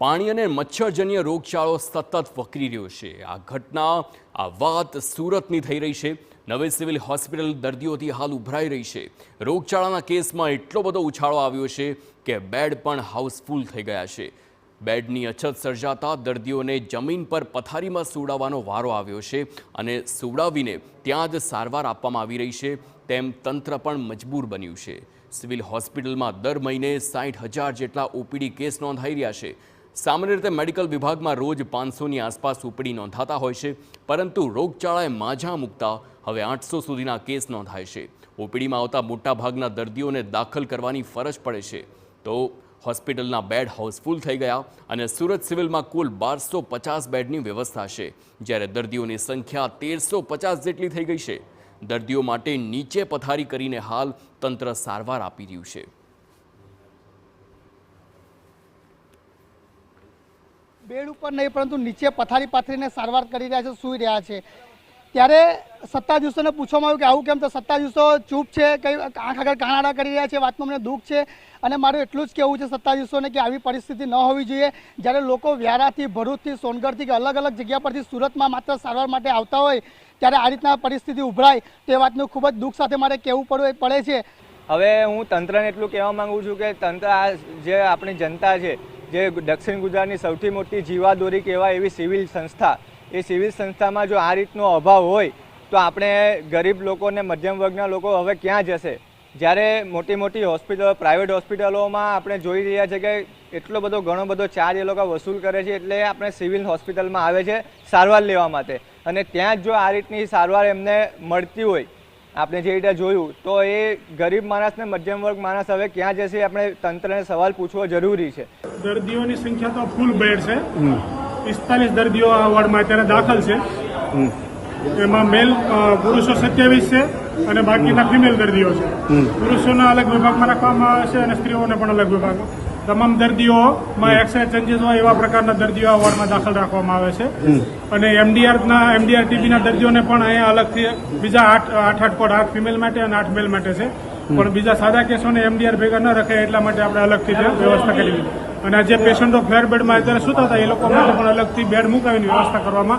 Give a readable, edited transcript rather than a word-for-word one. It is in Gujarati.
પાણી અને મચ્છરજન્ય રોગચાળો સતત વકરી રહ્યો છે। આ વાત સુરતની થઈ રહી છે। નવી સિવિલ હોસ્પિટલ દર્દીઓથી હાલ ઉભરાઈ રહી છે। રોગચાળાના કેસમાં એટલો બધો ઉછાળો આવ્યો છે કે બેડ પણ હાઉસફુલ થઈ ગયા છે। બેડની અછત સર્જાતા દર્દીઓને જમીન પર પથારીમાં સુવડાવવાનો વારો આવ્યો છે અને સુવડાવીને ત્યાં જ સારવાર આપવામાં આવી રહી છે તેમ તંત્ર પણ મજબૂર બન્યું છે। સિવિલ હોસ્પિટલમાં દર મહિને 60,000 જેટલા ઓપીડી કેસ નોંધાઈ રહ્યા છે। સામાન્ય રીતે મેડિકલ વિભાગમાં રોજ 500ની આસપાસ ઓપીડી નોંધાતા હોય છે, પરંતુ રોગચાળાએ માઝા મૂકતા હવે 800 સુધીના કેસ નોંધાય છે। ઓપીડીમાં આવતા મોટાભાગના દર્દીઓને દાખલ કરવાની ફરજ પડે છે, તો હોસ્પિટલના બેડ હાઉસફુલ થઈ ગયા અને સુરત સિવિલમાં કુલ 1250 બેડની વ્યવસ્થા છે, જ્યારે દર્દીઓની સંખ્યા 1350 જેટલી થઈ ગઈ છે। દર્દીઓ માટે નીચે પથારી કરીને હાલ તંત્ર સારવાર આપી રહ્યું છે। બેડ ઉપર નહીં પરંતુ નીચે પથારી પાથરીને સારવાર કરી રહ્યા છે, સૂઈ રહ્યા છે। ત્યારે સત્તાધીશોને પૂછવામાં આવ્યું કે આવું કેમ, તો સત્તાધીશો ચૂપ છે, કઈ આંખ આગળ કાણાડા કરી રહ્યા છે। વાતમાં અમને દુઃખ છે અને મારું એટલું જ કહેવું છે સત્તાધીશોને કે આવી પરિસ્થિતિ ન હોવી જોઈએ। જ્યારે લોકો વ્યારાથી, ભરૂચથી, સોનગઢથી કે અલગ અલગ જગ્યા પરથી સુરતમાં માત્ર સારવાર માટે આવતા હોય ત્યારે આ રીતના પરિસ્થિતિ ઉભરાય તે વાતનું ખૂબ જ દુઃખ સાથે મારે કહેવું પડે છે। હવે હું તંત્રને એટલું કહેવા માંગુ છું કે તંત્ર આ જે આપણી જનતા છે, જે દક્ષિણ ગુજરાતની સૌથી મોટી જીવાદોરી કહેવાય એવી સિવિલ સંસ્થા, એ સિવિલ સંસ્થામાં જો આ રીતનો અભાવ હોય તો આપણે ગરીબ લોકોને, મધ્યમ વર્ગના લોકો હવે ક્યાં જશે? જ્યારે મોટી મોટી હોસ્પિટલો, પ્રાઇવેટ હોસ્પિટલોમાં આપણે જોઈ રહ્યા છે કે એટલો બધો ઘણો બધો ચાર્જ એ લોકો વસૂલ કરે છે, એટલે આપણે સિવિલ હોસ્પિટલમાં આવે છે સારવાર લેવા માટે, અને ત્યાં જ જો આ રીતની સારવાર એમને મળતી હોય, આપણે જે રીતે જોયું, તો એ ગરીબ માણસ ને મધ્યમ વર્ગ માણસ હવે ક્યાં જશે? આપણે તંત્રને સવાલ પૂછવો જરૂરી છે। દર્દીઓની સંખ્યા તો ફૂલ બેડ છે। 45 દર્દીઓ આ વોર્ડમાં અત્યારે દાખલ છે। એમાં મેલ પુરુષો 27 છે અને બાકીના ફિમેલ દર્દીઓ છે। પુરુષોના અલગ વિભાગમાં રાખવામાં આવે છે અને સ્ત્રીઓને પણ અલગ વિભાગમાં। તમામ દર્દીઓમાં એક્સરે ચેન્જીસ હોય એવા પ્રકારના દર્દીઓ આ વોર્ડમાં દાખલ રાખવામાં આવે છે અને એમડીઆર ટીબીના દર્દીઓને પણ અહીંયા અલગથી બીજા 8 કોડ, 8 ફિમેલ માટે અને 8 મેલ માટે છે, પણ બીજા સાદા કેસોને એમડીઆર ભેગા ન રખાય એટલા માટે આપણે અલગથી વ્યવસ્થા કરી અને જે પેશન્ટો ફ્લેર બેડમાં અત્યારે સૂતા હતા એ લોકો માટે પણ અલગથી બેડ મુકાવીની વ્યવસ્થા કરવામાં